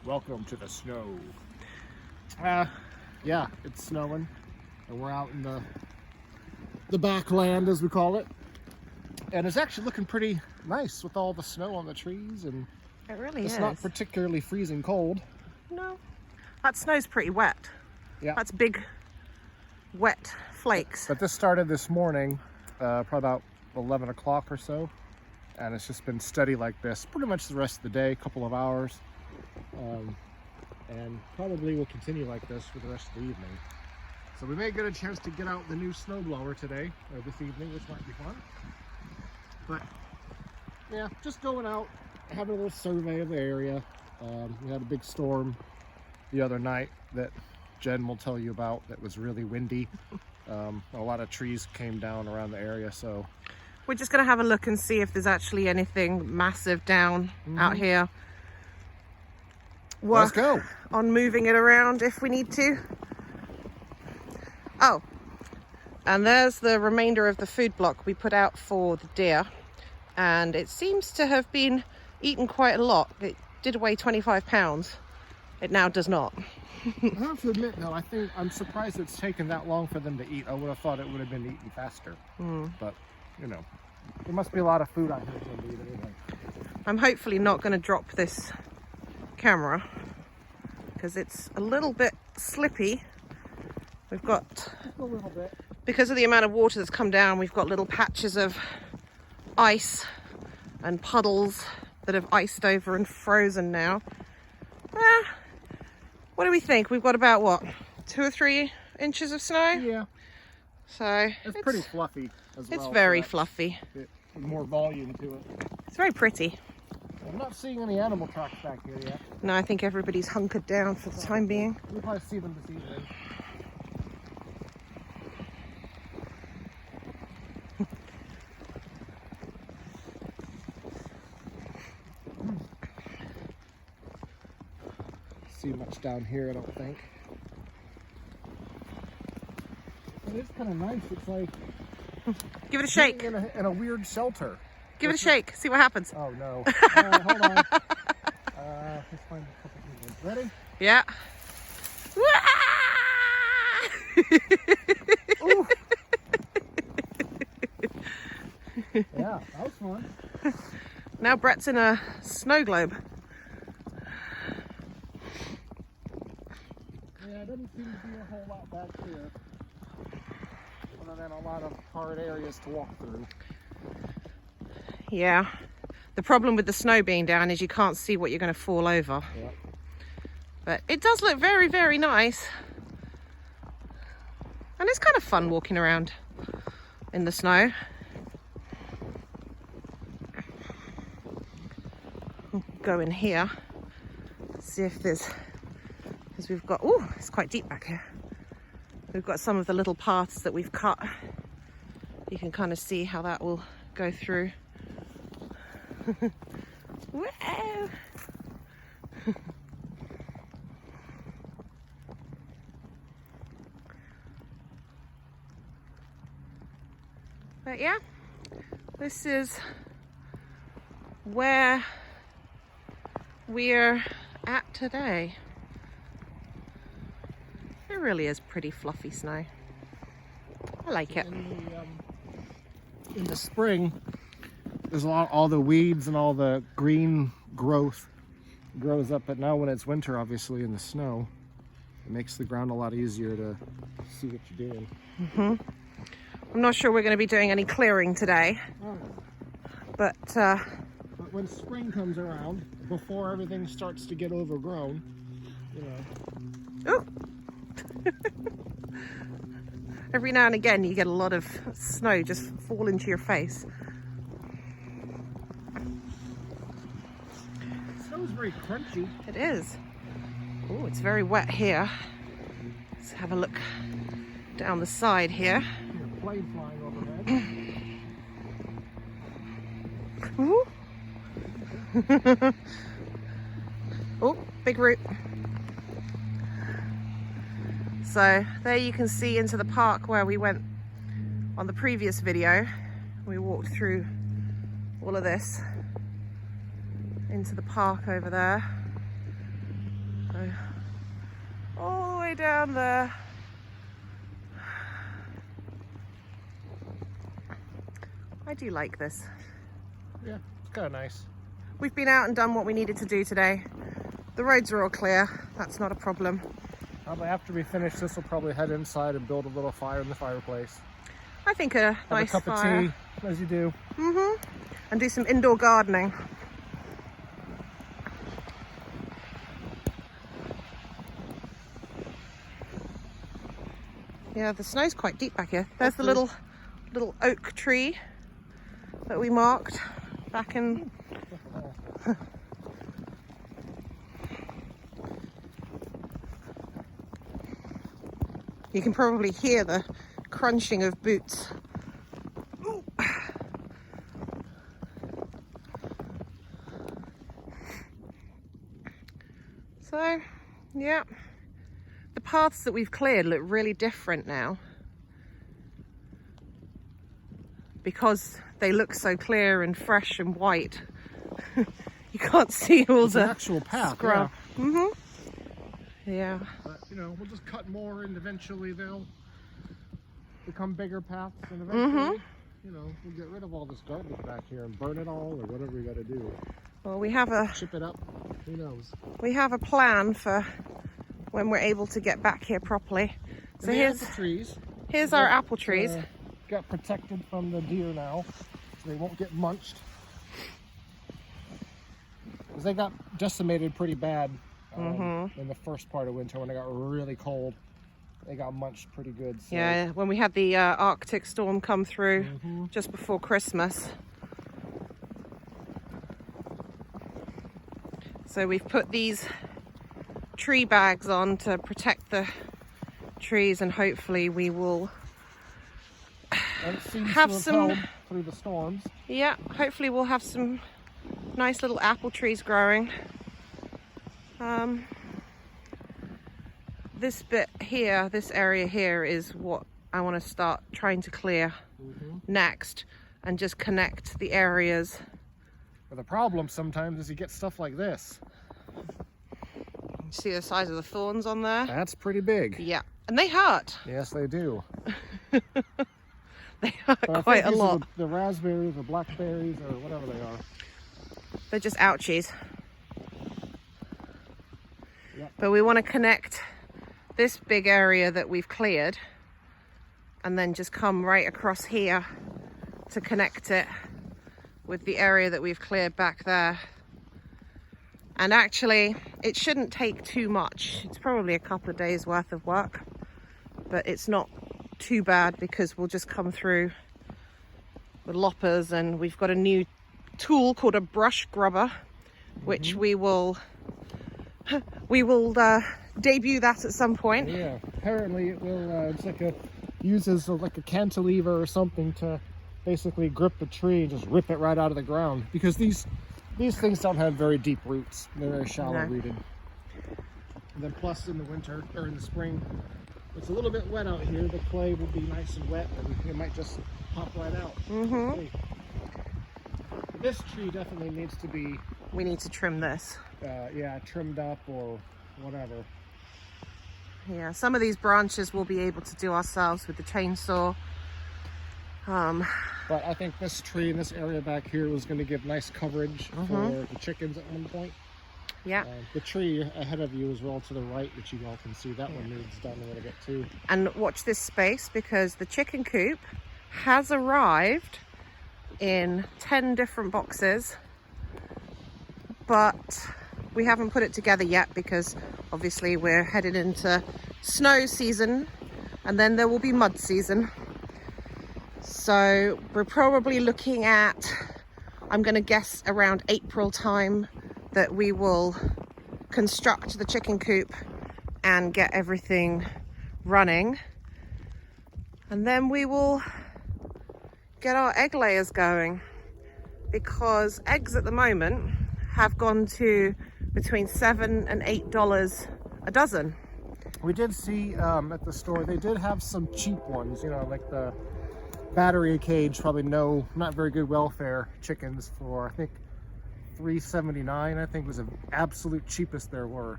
Welcome to the snow. Yeah, it's snowing, and we're out in the backland, as we call it, and it's actually looking pretty nice with all the snow on the trees, and it really it's is. not particularly freezing cold. No, that snow's pretty wet. Yeah, that's big, wet flakes. But this started this morning, probably about 11 o'clock or so, and it's just been steady like this pretty much the rest of the day, a couple of hours. And probably will continue like this for the rest of the evening. So we may get a chance to get out the new snowblower today, or this evening, which might be fun. But yeah, just going out, having a little survey of the area. We had a big storm the other night that Jen will tell you about that was really windy. A lot of trees came down around the area, so we're just going to have a look and see if there's actually anything massive down out here. Let's go on moving it around if we need to. Oh, and there's the remainder of the food block we put out for the deer, and it seems to have been eaten quite a lot. It did weigh 25 pounds. It now does not. I have to admit though, I'm surprised it's taken that long for them to eat. I would have thought it would have been eaten faster. But you know, there must be a lot of food out here for them to eat anyway. I'm hopefully not going to drop this camera because it's a little bit slippy. We've got, a little bit, because of the amount of water that's come down, we've got little patches of ice and puddles that have iced over and frozen now. What do we think? We've got about what, 2 or 3 inches of snow? Yeah. So it's pretty fluffy as well. It's very fluffy. More volume to it. It's very pretty. I'm not seeing any animal tracks back here yet. No, I think everybody's hunkered down for the time being. We'll probably see them this evening. See much down here, I don't think. It is kind of nice. It's like give it a shake. In a weird shelter. Give it a shake. See what happens. Oh no! Hold on. Let's find a couple people. Ready? Yeah. Yeah, that was fun. Now Brett's in a snow globe. Yeah, it doesn't seem to be a whole lot back here, other than a lot of hard areas to walk through. Yeah. The problem with the snow being down is you can't see what you're going to fall over. Yep. But it does look very, very nice. And it's kind of fun walking around in the snow. We'll go in here, see if there's, because we've got, oh, it's quite deep back here. We've got some of the little paths that we've cut. You can kind of see how that will go through. Whoa. But yeah, this is where we're at today. It really is pretty fluffy snow. I like it. In the spring, there's all the weeds and all the green growth grows up, but now when it's winter, obviously in the snow, it makes the ground a lot easier to see what you're doing. I'm not sure we're going to be doing any clearing today, but when spring comes around, before everything starts to get overgrown, you know. Ooh. Every now and again you get a lot of snow just fall into your face. Snow's very crunchy. It is. Oh, it's very wet here. Let's have a look down the side here. Plane flying overhead. Oh, big root. So there you can see into the park where we went on the previous video. We walked through all of this into the park over there. So, all the way down there. I do like this. Yeah, it's kind of nice. We've been out and done what we needed to do today. The roads are all clear. That's not a problem. Probably after we finish this, we'll probably head inside and build a little fire in the fireplace. I think a Have nice a cup fire. of tea, as you do. And do some indoor gardening. Yeah, the snow's quite deep back here. There's the little oak tree that we marked back in. You can probably hear the crunching of boots. Ooh. So, yeah, the paths that we've cleared look really different now because they look so clear and fresh and white. You can't see all It's the an actual path, scrub. yeah. Yeah. But, you know, we'll just cut more and eventually they'll become bigger paths and eventually, you know, we'll get rid of all this garbage back here and burn it all or whatever we got to do. Well, we have a Chip it up, who knows. plan for when we're able to get back here properly. So And here's the trees. here's our apple trees. Got protected from the deer now, so they won't get munched. Because they got decimated pretty bad in the first part of winter when it got really cold. They got munched pretty good. So. Yeah, when we had the Arctic storm come through just before Christmas. So we've put these tree bags on to protect the trees, and hopefully we will And it seems have to have some- held through the storms. Yeah, hopefully we'll have some nice little apple trees growing. This bit here, this area here is what I want to start trying to clear next and just connect the areas. But the problem sometimes is you get stuff like this. See the size of the thorns on there? That's pretty big. Yeah, and they hurt. Yes, they do. They hurt But I quite think a these are lot. the raspberries or blackberries or whatever they are. They're just ouchies. Yep. But we want to connect this big area that we've cleared and then just come right across here to connect it with the area that we've cleared back there. And actually, it shouldn't take too much. It's probably a couple of days worth of work, but it's not too bad because we'll just come through with loppers, and we've got a new tool called a brush grubber, which we will debut that at some point. Yeah, apparently it will, it's like uses like a cantilever or something to basically grip the tree and just rip it right out of the ground, because these things don't have very deep roots. They're very shallow rooted. And then plus in the winter or in the spring, it's a little bit wet out here. The clay will be nice and wet and it might just pop right out. This tree definitely needs to be We need to trim this. yeah, trimmed up or whatever. Yeah, some of these branches we'll be able to do ourselves with the chainsaw. But I think this tree in this area back here was going to give nice coverage for the chickens at one point. Yeah. The tree ahead of you as well to the right, which you all can see, that one needs done a little bit too. And watch this space, because the chicken coop has arrived in 10 different boxes, but we haven't put it together yet because obviously we're headed into snow season and then there will be mud season. So we're probably looking at, I'm going to guess, around April time that we will construct the chicken coop and get everything running. And then we will get our egg layers going, because eggs at the moment have gone to between $7 and $8 a dozen. We did see at the store, they did have some cheap ones, you know, like the battery cage, probably not very good welfare chickens for, I think, $3.79, I think was the absolute cheapest there were.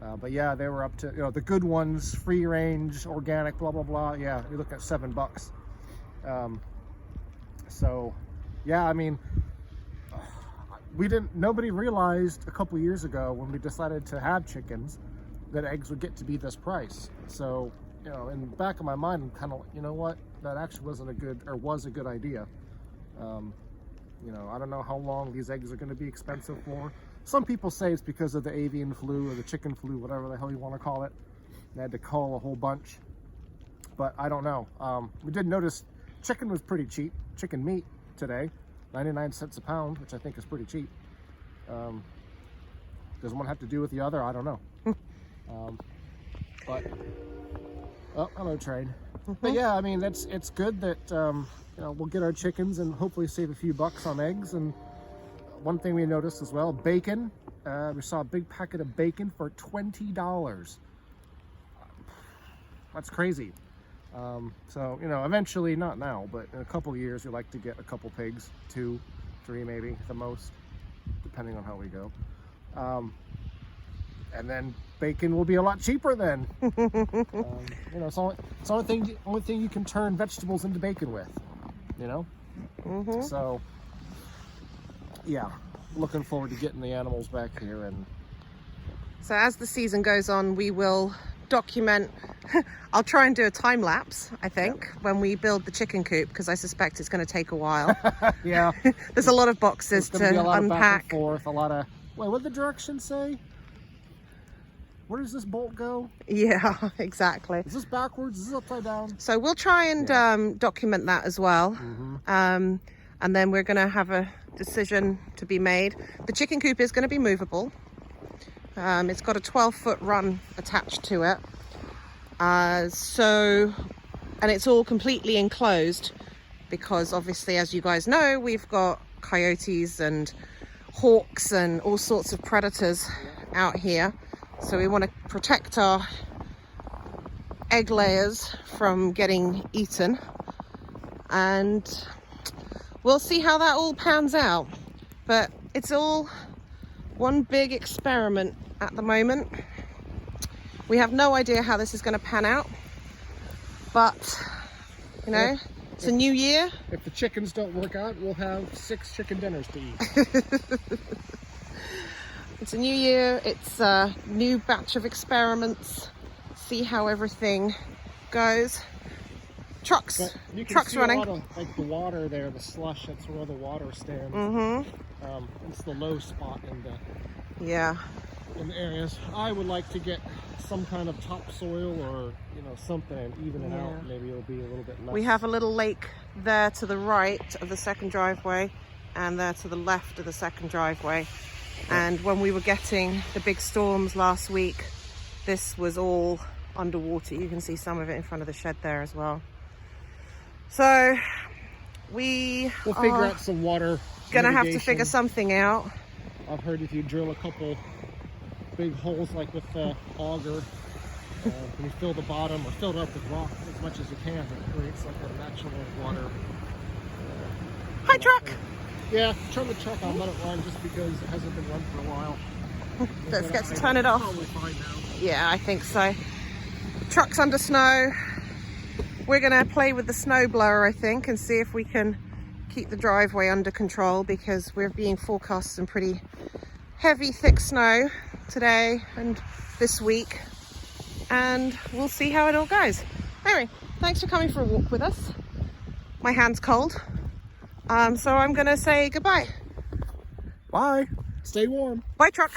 But yeah, they were up to, you know, the good ones, free range, organic, blah, blah, blah. Yeah, you're looking at $7. So yeah, I mean, nobody realized a couple years ago when we decided to have chickens that eggs would get to be this price. So, you know, in the back of my mind, I'm kind of like, you know what, that actually was a good idea. You know, I don't know how long these eggs are going to be expensive for. Some people say it's because of the avian flu or the chicken flu, whatever the hell you want to call it. They had to cull a whole bunch, but I don't know. We did notice chicken was pretty cheap. Chicken meat today, 99 cents a pound, which I think is pretty cheap. Does one have to do with the other? I don't know. But oh, hello train. But yeah, I mean, it's good that you know, we'll get our chickens and hopefully save a few bucks on eggs. And one thing we noticed as well, bacon. We saw a big packet of bacon for $20. That's crazy. So, you know, eventually, not now, but in a couple of years, we like to get a couple pigs, 2, 3 maybe, the most, depending on how we go. And then bacon will be a lot cheaper then. You know, it's the only thing you can turn vegetables into bacon with, you know? So, yeah, looking forward to getting the animals back here. And so as the season goes on, we will document. I'll try and do a time lapse, I think, when we build the chicken coop, because I suspect it's going to take a while. Yeah. There's a lot of boxes to be a lot unpack. Of back and forth, a lot of, wait, what did the directions say? Where does this bolt go? Yeah, exactly. Is this backwards? Is this upside down? So we'll try and document that as well. And then we're going to have a decision to be made. The chicken coop is going to be movable. It's got a 12-foot run attached to it. And it's all completely enclosed because obviously, as you guys know, we've got coyotes and hawks and all sorts of predators out here. So we want to protect our egg layers from getting eaten. And we'll see how that all pans out. But it's all one big experiment at the moment. We have no idea how this is going to pan out, but you know, it's a new year. If the chickens don't work out, we'll have 6 chicken dinners to eat. It's a new year, it's a new batch of experiments. See how everything goes. Trucks running. A lot of, like, the water there, the slush, that's where the water stands. It's the low spot in the areas. I would like to get some kind of topsoil or, you know, something and even it out. Maybe it'll be a little bit less. We have a little lake there to the right of the second driveway and there to the left of the second driveway. And when we were getting the big storms last week, this was all underwater. You can see some of it in front of the shed there as well. So we'll figure out some water gonna have to figure something out. I've heard if you drill a couple big holes, like with the auger, when you fill the bottom or fill it up with rock as much as you can, it creates like a natural water. Hi, truck. Yeah, turn the truck on, let it run, just because it hasn't been run for a while. Let's get to turn it off. Probably fine now. Yeah, I think so. Truck's under snow. We're gonna play with the snow blower, I think, and see if we can keep the driveway under control, because we're being forecast some pretty heavy, thick snow today and this week, and we'll see how it all goes. Anyway, thanks for coming for a walk with us. My hand's cold, so I'm gonna say goodbye. Bye. Stay warm. Bye, truck.